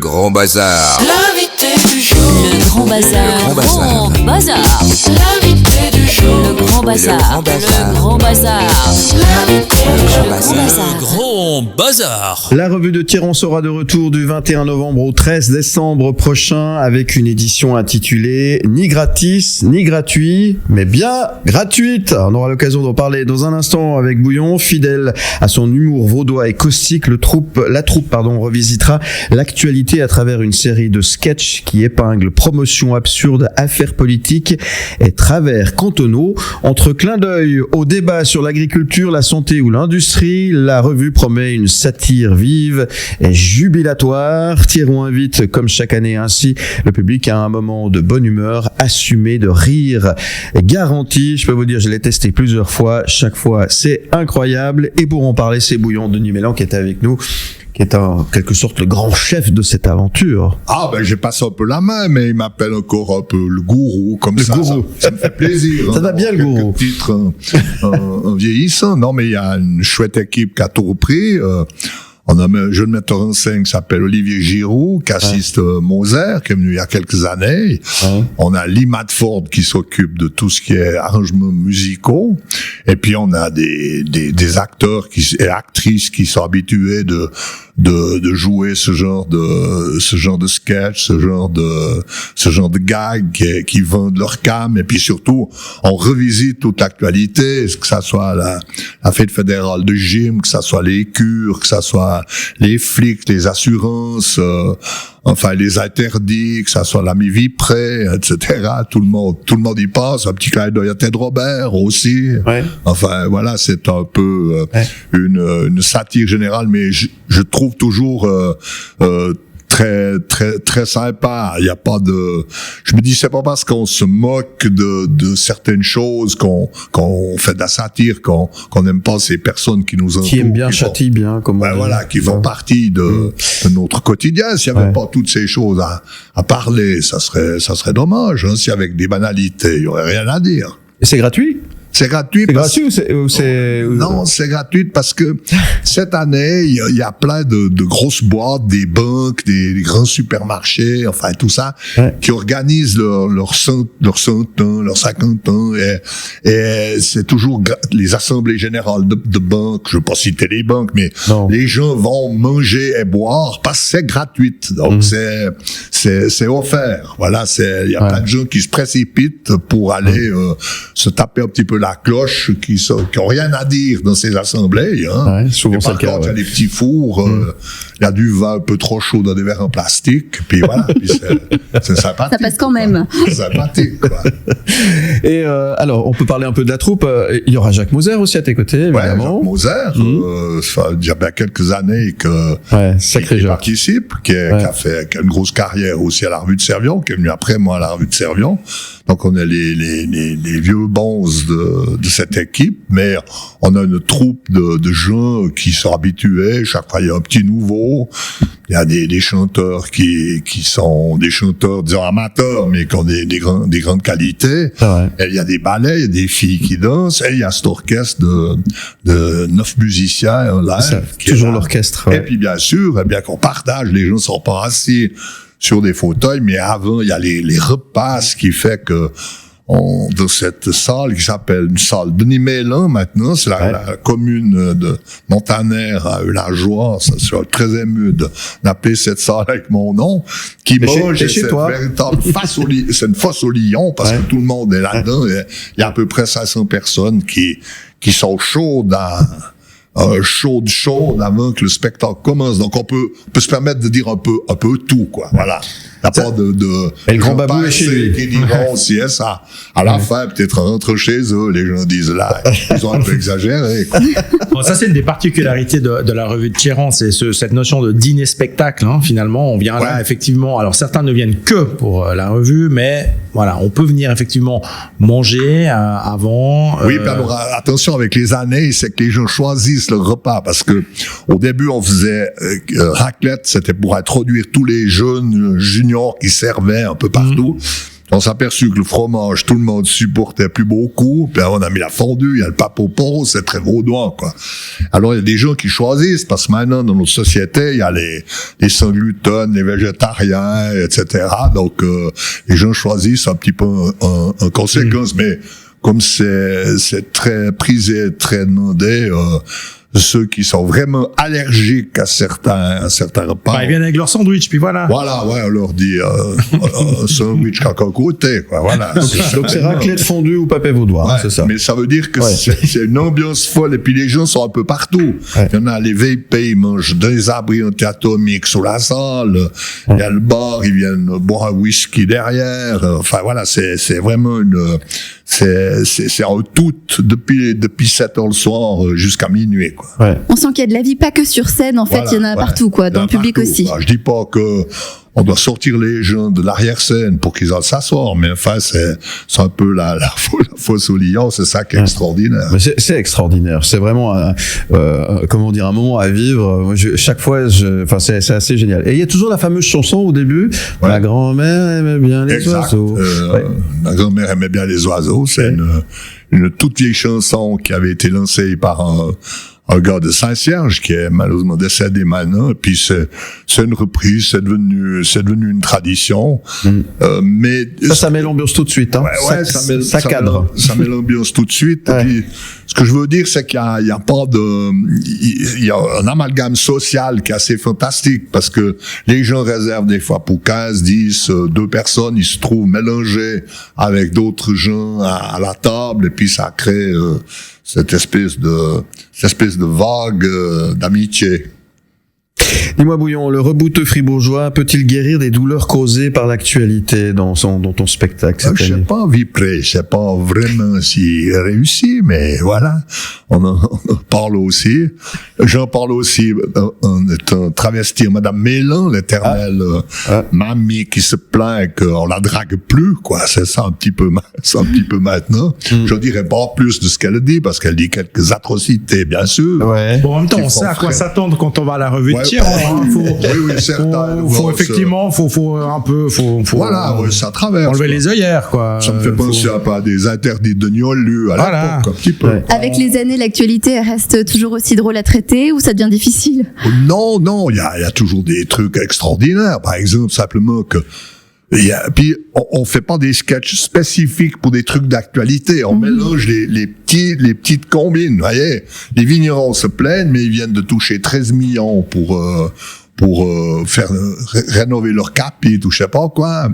grand bazar. L'invité du jour. Le grand bazar. Le grand bazar. Grand bazar. L'invité du jour. Le grand bazar. Le grand bazar. Le grand bazar. L'invité du jour. Le grand bazar. Grand bazar. La revue de Thierry sera de retour du 21 novembre au 13 décembre prochain avec une édition intitulée Ni gratis, ni gratuit, mais bien gratuite. On aura l'occasion d'en parler dans un instant avec Bouillon. Fidèle à son humour vaudois et caustique, la troupe revisitera l'actualité à travers une série de sketchs qui épinglent promotion absurde, affaires politiques et travers cantonaux. Entre clin d'œil au débat sur l'agriculture, la santé ou l'industrie, la revue promet une satire vive et jubilatoire. Thierry invite, comme chaque année ainsi, le public à un moment de bonne humeur, assumé de rire garanti. Je peux vous dire, je l'ai testé plusieurs fois. Chaque fois, c'est incroyable. Et pour en parler, c'est Bouillon, Denis Mélan, qui est avec nous, qui est en quelque sorte le grand chef de cette aventure. Ah, ben, j'ai passé un peu la main, mais il m'appelle encore un peu le gourou, comme Le ça. gourou. Ça me fait plaisir. Ça va bien, le gourou. Quelques titres, en vieillissant. Non, mais il y a une chouette équipe qui a tout repris. On a un jeune metteur en scène qui s'appelle Olivier Giroux, qui assiste Moser, qui est venu il y a quelques années. On a Lee Madford qui s'occupe de tout ce qui est arrangements musicaux. Et puis on a des acteurs et actrices qui sont habitués de jouer ce genre de sketch, ce genre de gag qui vendent leur cam. Et puis surtout, on revisite toute l'actualité, que ça soit la fête fédérale de gym, que ça soit les cures, que ça soit les flics, les assurances, enfin les interdits, que ça soit la mi-vie près, etc. Tout le monde y passe. Un petit clin d'œil à Ted Robert aussi. Ouais. Enfin voilà, c'est un peu une satire générale, mais je trouve toujours très très très sympa. Il y a pas de, je me dis, c'est pas parce qu'on se moque de certaines choses qu'on fait de la satire, qu'on n'aime pas ces personnes qui nous entourent, Qui aime bien, châtie bien, comme on dit. voilà, qui font partie de notre quotidien. S'il y avait pas toutes ces choses à parler, ça serait dommage, hein. Si avec des banalités, il y aurait rien à dire. Et c'est gratuit? C'est gratuit. C'est gratuit ou c'est... Non, c'est gratuit parce que cette année, il y a plein de grosses boîtes, des banques, des grands supermarchés, enfin tout ça, qui organisent leur 100 ans, leurs 50 ans, et c'est toujours les assemblées générales de banques. Je veux pas citer les banques, mais les gens vont manger et boire parce que c'est gratuit. Donc c'est offert. Voilà, il y a plein de gens qui se précipitent pour aller se taper un petit peu la cloche, qui ont rien à dire dans ces assemblées, hein. Ouais, souvent c'est le cas. Il y a des petits fours, il y a du vin un peu trop chaud dans des verres en plastique, puis voilà, puis c'est sympathique. Ça passe quand même. C'est sympathique, quoi. Et alors, on peut parler un peu de la troupe. Il y aura Jacques Moser aussi à tes côtés, évidemment. Jacques Moser, ça fait déjà bien quelques années sacré qu'il Jacques. participe, qui a une grosse carrière aussi à la revue de Servion, qui est venu après moi à la revue de Servion. Donc on a les vieux bons de cette équipe, mais on a une troupe de gens qui sont habitués. Chaque fois il y a un petit nouveau. Il y a des chanteurs qui sont des chanteurs, disons, amateurs, mais qui ont des grandes qualités. Et il y a des ballets, il y a des filles qui dansent, et il y a cet orchestre de 9 musiciens live. Toujours l'orchestre. Et puis bien sûr, eh bien qu'on partage, les gens ne sont pas assis sur des fauteuils, mais avant, il y a les repas, ce qui fait que dans cette salle qui s'appelle une salle Denis Mélan maintenant, c'est la commune de Montaner a eu la joie, ça serait très ému d'appeler cette salle avec mon nom, qui mange cette véritable c'est une fosse au lion, parce que tout le monde est là-dedans, il y a à peu près 500 personnes qui sont chaudes chaude avant que le spectacle commence. Donc on peut se permettre de dire un peu tout, quoi. Voilà. Il n'y a pas de et le grand babou est chez lui. Qui diront si ça. À la fin, peut-être rentre chez eux, les gens disent là, ils ont un peu exagéré, quoi. Bon, ça, c'est une des particularités de la revue de Thierry, c'est cette notion de dîner-spectacle, hein. Finalement, on vient là, effectivement. Alors, certains ne viennent que pour la revue, mais voilà, on peut venir effectivement manger avant. Oui, puis alors, attention, avec les années, c'est que les gens choisissent le repas, parce que au début, on faisait raclette, c'était pour introduire tous les jeunes juniors qui servaient un peu partout. On s'est aperçu que le fromage, tout le monde supportait plus beaucoup. Puis on a mis la fondue, il y a le pape au porc, c'est très vaudois, quoi. Alors, il y a des gens qui choisissent, parce que maintenant, dans notre société, il y a les sans gluten, les végétariens, etc. Donc, les gens choisissent un petit peu en conséquence. Mais comme c'est très prisé, très demandé, ceux qui sont vraiment allergiques à certains repas. Ils viennent avec leur sandwich, puis voilà. Voilà, ouais, on leur dit un sandwich caca côté, quoi. Voilà. Donc c'est raclette fondue ou papé vaudois, Ouais, c'est ça. mais ça veut dire que Ouais. c'est une ambiance folle, et puis les gens sont un peu partout. Ouais. Il y en a les VP, ils mangent des abris anti-atomiques sous la salle. Il y a le bar, ils viennent boire un whisky derrière. Enfin voilà, c'est vraiment c'est en tout depuis 7 heures le soir jusqu'à minuit, quoi. Ouais. On sent qu'il y a de la vie, pas que sur scène, en fait, Voilà, il y en a ouais. partout, quoi, Il y en dans a le public partout. aussi. Alors, je dis pas que on doit sortir les gens de l'arrière-scène pour qu'ils aillent s'asseoir, mais enfin, c'est un peu la fosse au lion, c'est ça qui est extraordinaire. Mais c'est extraordinaire. C'est vraiment, comment dire, un moment à vivre. Moi, chaque fois, enfin, c'est assez génial. Et il y a toujours la fameuse chanson au début. Ouais. Ma grand-mère aimait bien les Exact. oiseaux. Ouais. Ma grand-mère aimait bien les oiseaux. C'est une toute vieille chanson qui avait été lancée par un gars de Saint-Cierge qui est malheureusement décédé maintenant. Et puis c'est une reprise, c'est devenu une tradition. Mais Ça met l'ambiance tout de suite. Hein. Ouais, ça cadre. Ça met l'ambiance tout de suite. Ouais. Et puis, ce que je veux dire, c'est qu'il y a pas de, il y a un amalgame social qui est assez fantastique, parce que les gens réservent des fois pour 15, 10, 2 personnes, ils se trouvent mélangés avec d'autres gens à la table, et puis ça crée cette espèce de vague d'amitié. Dis-moi, Bouillon, le rebouteux fribourgeois peut-il guérir des douleurs causées par l'actualité dans ton spectacle cette Je sais année? pas, Vipré, je sais pas vraiment s'il réussit, mais voilà, on en parle aussi. J'en parle aussi en étant travesti, Madame Mélan, l'éternelle mamie qui se plaint qu'on la drague plus, quoi. C'est ça un petit peu maintenant. Je dirais pas plus de ce qu'elle dit, parce qu'elle dit quelques atrocités, bien sûr. Ouais. Bon, en même temps, Qui on sait à font quoi frais. s'attendre quand on va à la revue de Ouais. tir. Hein. Oui, certains. Faut effectivement, faut un peu, faut Voilà, ouais, ça traverse. enlever quoi. les œillères, quoi. Ça me fait penser un peu à des interdits de gnolu à Voilà. l'époque, un petit peu. Ouais. Avec les années, l'actualité elle reste toujours aussi drôle à traiter ou ça devient difficile? Non, il y a toujours des trucs extraordinaires. Par exemple, simplement que puis on fait pas des sketchs spécifiques pour des trucs d'actualité. On mélange les petites combines. Vous voyez, les vignerons se plaignent, mais ils viennent de toucher 13 millions pour faire rénover leur capite ou je sais pas quoi.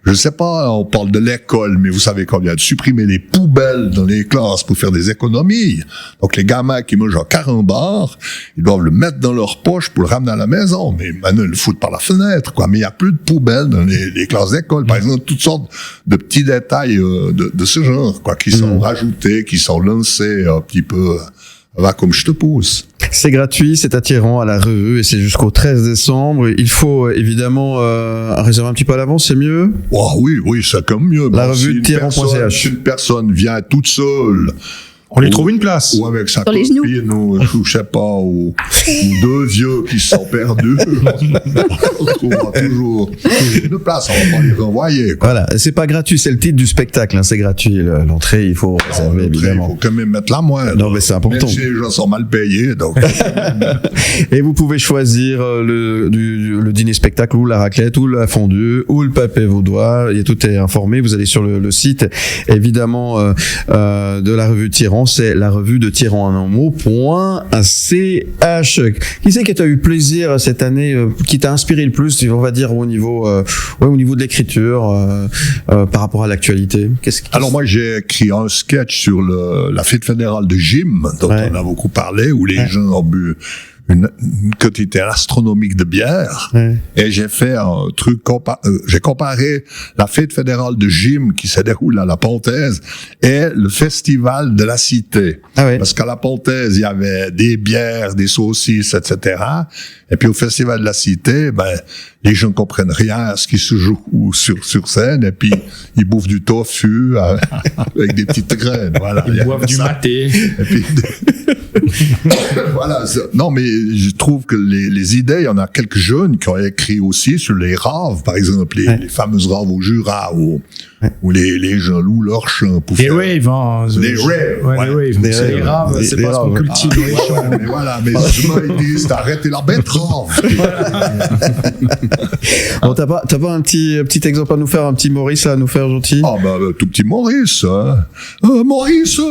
Je sais pas, on parle de l'école, mais vous savez combien de supprimer les poubelles dans les classes pour faire des économies. Donc les gamins qui mangent un carambar, ils doivent le mettre dans leur poche pour le ramener à la maison, mais maintenant ils le foutent par la fenêtre, quoi. Mais il y a plus de poubelles dans les classes d'école. Par exemple, toutes sortes de petits détails de ce genre, quoi, qui sont rajoutés, qui sont lancés un petit peu. Va comme je te pousse. C'est gratuit, c'est attirant à la revue et c'est jusqu'au 13 décembre. Il faut évidemment réserver un petit peu à l'avance, c'est mieux. Oh, oui, c'est comme mieux. La revue de Tiron.ch. Si une personne vient toute seule, On lui trouve une place. ou avec sa Sur les genoux. copine, ou je sais pas, ou 2 vieux qui se sont perdus, on trouvera toujours une place, on va pas les renvoyer, quoi. Voilà, c'est pas gratuit, c'est le titre du spectacle, hein, c'est gratuit. L'entrée, il faut réserver Il évidemment. faut quand même mettre la moindre. Non, mais c'est important. Même si les gens sont mal payés, donc. Et vous pouvez choisir le dîner spectacle ou la raclette ou la fondue ou le papé vaudois. Tout est informé. Vous allez sur le site évidemment de la revue Tyran. C'est la revue de Tyran en un mot.ch. Qui c'est qui t'a eu plaisir cette année, qui t'a inspiré le plus, on va dire au niveau de l'écriture par rapport à l'actualité? Alors moi j'ai écrit un sketch sur la fête fédérale de Gym, dont Ouais. on a beaucoup parlé, où les gens ont bu une quantité astronomique de bière. Ouais. Et j'ai fait un truc, j'ai comparé la fête fédérale de Gym qui se déroule à la Pontaise et le festival de la Cité. Ah ouais. Parce qu'à la Pontaise, il y avait des bières, des saucisses, etc. Et puis au festival de la Cité, les gens comprennent rien à ce qui se joue sur scène, et puis ils bouffent du tofu avec des petites graines. Voilà. Ils boivent du maté. Et puis, voilà. Non, mais je trouve que les idées, il y en a quelques jeunes qui ont écrit aussi sur les raves, par exemple, les fameuses raves au Jura, où les gens louent leurs champs pour Les faire... raves, hein. Les raves, Ouais, ouais. les raves. C'est les raves, c'est parce qu'on cultive les champs. Mais voilà, mais ils disent, arrêtez la betterave. Bon, t'as pas un petit exemple à nous faire, un petit Maurice à nous faire, gentil? Ah bah, tout petit Maurice, hein. Maurice,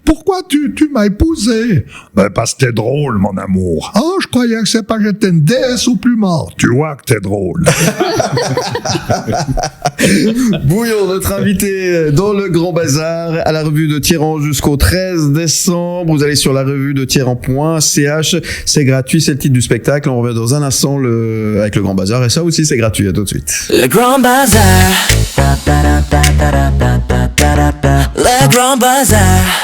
pourquoi tu m'as épousé? Ben, parce que t'es drôle, mon amour. Ah, je croyais que c'est pas que j'étais une déesse au plumard. Tu vois que t'es drôle. Bouillon, notre invité dans le Grand Bazar à la revue de Thieran jusqu'au 13 décembre. Vous allez sur la revue de Thieran.ch. C'est gratuit, c'est le titre du spectacle. On revient dans un instant avec le Grand Bazar. Et ça aussi, c'est gratuit. À tout de suite. Le Grand Bazar. Le Grand Bazar.